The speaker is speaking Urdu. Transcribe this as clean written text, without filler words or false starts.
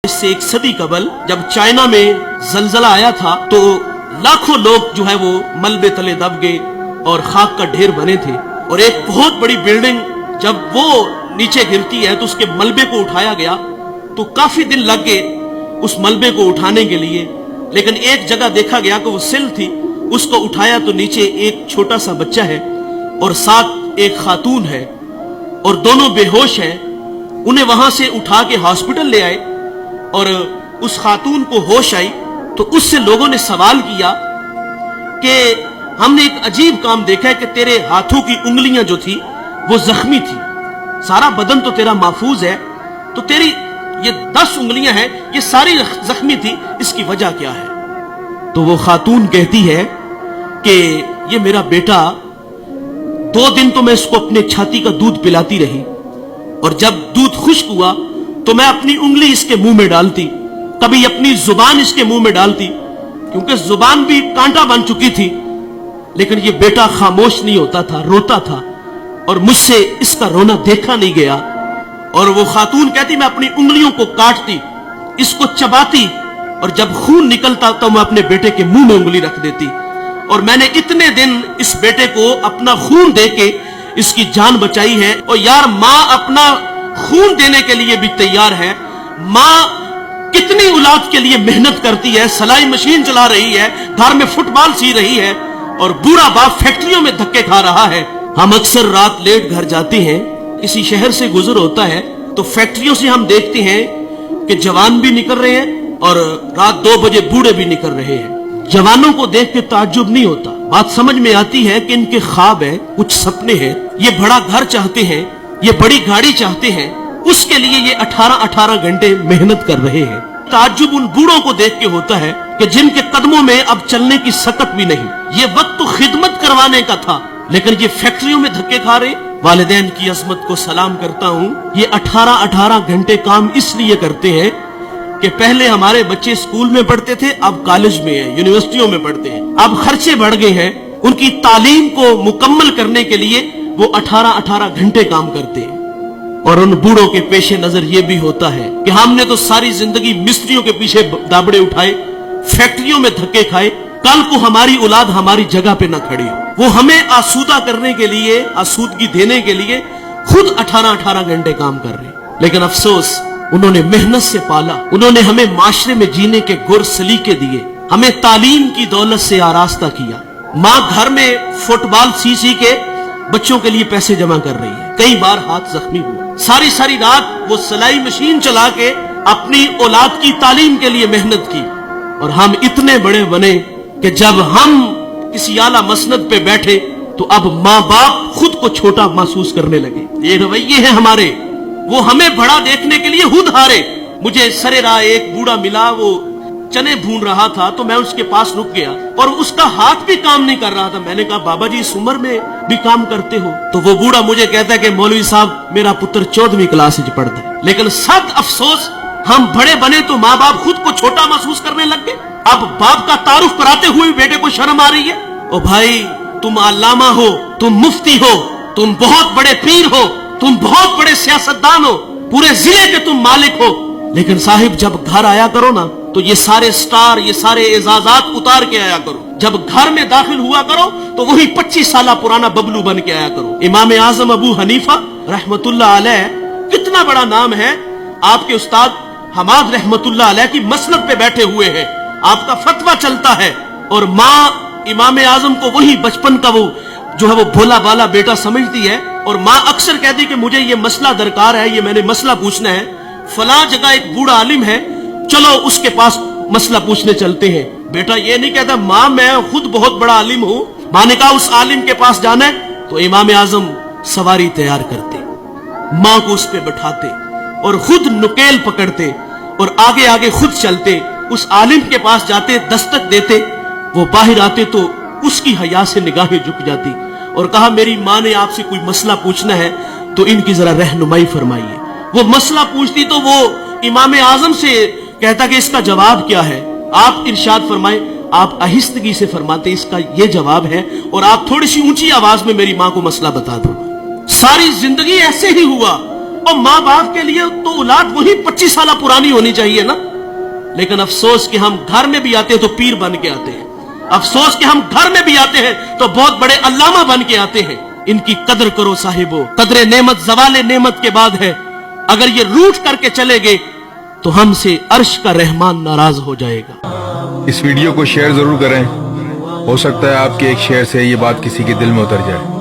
اس سے ایک صدی قبل جب چائنا میں زلزلہ آیا تھا تو لاکھوں لوگ جو ہے وہ ملبے تلے دب گئے اور خاک کا ڈھیر بنے تھے، اور ایک بہت بڑی بلڈنگ جب وہ نیچے گرتی ہے تو اس کے ملبے کو اٹھایا گیا تو کافی دن لگ گئے اس ملبے کو اٹھانے کے لیے، لیکن ایک جگہ دیکھا گیا کہ وہ سل تھی، اس کو اٹھایا تو نیچے ایک چھوٹا سا بچہ ہے اور ساتھ ایک خاتون ہے اور دونوں بے ہوش ہیں۔ انہیں وہاں سے اٹھا کے ہاسپٹل لے آئے اور اس خاتون کو ہوش آئی تو اس سے لوگوں نے سوال کیا کہ ہم نے ایک عجیب کام دیکھا ہے کہ تیرے ہاتھوں کی انگلیاں جو تھی وہ زخمی تھی، سارا بدن تو تیرا محفوظ ہے، تو تیری یہ 10 انگلیاں ہیں یہ ساری زخمی تھی، اس کی وجہ کیا ہے؟ تو وہ خاتون کہتی ہے کہ یہ میرا بیٹا 2 دن تو میں اس کو اپنے چھاتی کا دودھ پلاتی رہی، اور جب دودھ خشک ہوا تو میں اپنی انگلی اس کے منہ میں ڈالتی، کبھی اپنی زبان اس کے منہ میں ڈالتی، کیونکہ زبان بھی کانٹا بن چکی تھی، لیکن یہ بیٹا خاموش نہیں ہوتا تھا، روتا تھا، اور مجھ سے اس کا رونا دیکھا نہیں گیا۔ اور وہ خاتون کہتی میں اپنی انگلیوں کو کاٹتی، اس کو چباتی، اور جب خون نکلتا تو میں اپنے بیٹے کے منہ میں انگلی رکھ دیتی، اور میں نے اتنے دن اس بیٹے کو اپنا خون دے کے اس کی جان بچائی ہے۔ اور یار ماں اپنا خون دینے کے لیے بھی تیار ہے، ماں کتنی اولاد کے لیے محنت کرتی ہے، سلائی مشین چلا رہی ہے، گھر میں فٹ بال سی رہی ہے، اور بوڑھا باپ فیکٹریوں میں دھکے کھا رہا ہے۔ ہم اکثر رات لیٹ گھر جاتے ہیں، کسی شہر سے گزر ہوتا ہے تو فیکٹریوں سے ہم دیکھتے ہیں کہ جوان بھی نکل رہے ہیں اور رات 2 بجے بوڑھے بھی نکل رہے ہیں۔ جوانوں کو دیکھ کے تعجب نہیں ہوتا، بات سمجھ میں آتی ہے کہ ان کے خواب ہیں، کچھ سپنے ہیں، یہ بڑا گھر چاہتے ہیں، یہ بڑی گاڑی چاہتے ہیں، اس کے لیے یہ 18 گھنٹے محنت کر رہے ہیں۔ تعجب ان بوڑھوں کو دیکھ کے ہوتا ہے کہ جن کے قدموں میں اب چلنے کی سکت بھی نہیں۔ یہ وقت تو خدمت کروانے کا تھا، لیکن یہ فیکٹریوں میں دھکے کھا رہے۔ والدین کی عظمت کو سلام کرتا ہوں، یہ 18 گھنٹے کام اس لیے کرتے ہیں کہ پہلے ہمارے بچے اسکول میں پڑھتے تھے، اب کالج میں ہیں، یونیورسٹیوں میں پڑھتے ہیں، اب خرچے بڑھ گئے ہیں، ان کی تعلیم کو مکمل کرنے کے لیے وہ 18 گھنٹے کام کرتے ہیں۔ اور ان بوڑھوں کے پیش نظر یہ بھی ہوتا ہے کہ ہم نے تو ساری زندگی مستریوں کے پیچھے دابڑے اٹھائے، فیکٹریوں میں دھکے کھائے، کل کو ہماری اولاد ہماری جگہ پہ نہ کھڑی ہو۔ وہ ہمیں آسودہ کرنے کے لیے، آسودگی دینے کے لیے خود 18 گھنٹے کام کر رہے ہیں، لیکن افسوس انہوں نے محنت سے پالا، انہوں نے ہمیں معاشرے میں جینے کے گر سلیقے دیے، ہمیں تعلیم کی دولت سے آراستہ کیا۔ ماں گھر میں فٹ بال سی کے بچوں کے لیے پیسے جمع کر رہی ہے، کئی بار ہاتھ زخمی ہوا، ساری رات وہ سلائی مشین چلا کے اپنی اولاد کی تعلیم کے لیے محنت کی، اور ہم اتنے بڑے بنے کہ جب ہم کسی اعلیٰ مسند پہ بیٹھے تو اب ماں باپ خود کو چھوٹا محسوس کرنے لگے۔ یہ رویے ہیں ہمارے، وہ ہمیں بڑا دیکھنے کے لیے خود ہارے۔ مجھے سرے راہ ایک بوڑھا ملا، وہ چنے بھون رہا تھا تو میں اس کے پاس رک گیا اور اس کا ہاتھ بھی کام نہیں کر رہا تھا۔ میں نے کہا بابا جی اس عمر میں بھی کام کرتے ہو؟ تو وہ بوڑھا مجھے کہتا ہے کہ مولوی صاحب میرا پتر 14ویں کلاس میں پڑھتا ہے۔ لیکن سخت افسوس، ہم بڑے بنے تو ماں باپ خود کو چھوٹا محسوس کرنے لگ گئے۔ اب باپ کا تعارف کراتے ہوئے بیٹے کو شرم آ رہی ہے۔ او بھائی، تم علامہ ہو، تم مفتی ہو، تم بہت بڑے پیر ہو، تم بہت بڑے سیاستدان ہو، پورے ضلع کے تم مالک ہو، لیکن صاحب جب گھر آیا کرو نا تو یہ سارے سٹار، یہ سارے اعزازات اتار کے آیا کرو۔ جب گھر میں داخل ہوا کرو تو وہی 25 سالہ پرانا ببلو بن کے آیا کرو۔ امام اعظم ابو حنیفہ رحمت اللہ علیہ، کتنا بڑا نام ہے، آپ کے استاد حماد رحمت اللہ علیہ کی مسند پہ بیٹھے ہوئے ہیں، آپ کا فتویٰ چلتا ہے، اور ماں امام اعظم کو وہی بچپن کا وہ جو ہے وہ بھولا بالا بیٹا سمجھتی ہے، اور ماں اکثر کہتی کہ مجھے یہ مسئلہ درکار ہے، یہ میں نے مسئلہ پوچھنا ہے، فلاں جگہ ایک بوڑھا عالم ہے، چلو اس کے پاس مسئلہ پوچھنے چلتے ہیں۔ بیٹا یہ نہیں کہتا ماں میں خود بہت بڑا عالم ہوں، ماں نے کہا اس عالم کے پاس جانا ہے تو امام اعظم سواری تیار کرتے، ماں کو اس پہ بٹھاتے اور خود نکیل پکڑتے اور آگے آگے خود چلتے، اس عالم کے پاس جاتے، دستک دیتے، وہ باہر آتے تو اس کی حیا سے نگاہیں جھک جاتی اور کہا میری ماں نے آپ سے کوئی مسئلہ پوچھنا ہے تو ان کی ذرا رہنمائی فرمائیے۔ وہ مسئلہ پوچھتی تو وہ امام اعظم سے کہتا کہ اس کا جواب کیا ہے؟ آپ ارشاد فرمائیں۔ آپ آہستگی سے فرماتے اس کا یہ جواب ہے، اور آپ تھوڑی سی اونچی آواز میں میری ماں کو مسئلہ بتا دو۔ ساری زندگی ایسے ہی ہوا، اور ماں باپ کے لیے تو اولاد وہی 25 سالہ پرانی ہونی چاہیے نا. لیکن افسوس کہ ہم گھر میں بھی آتے ہیں تو پیر بن کے آتے ہیں. افسوس کہ ہم گھر میں بھی آتے ہیں تو بہت بڑے علامہ بن کے آتے ہیں. ان کی قدر کرو صاحبو. قدر نعمت زوال نعمت کے بعد ہے. اگر یہ روٹ کر کے چلے گے تو ہم سے عرش کا رحمان ناراض ہو جائے گا. اس ویڈیو کو شیئر ضرور کریں. ہو سکتا ہے آپ کے ایک شیئر سے یہ بات کسی کے دل میں اتر جائے.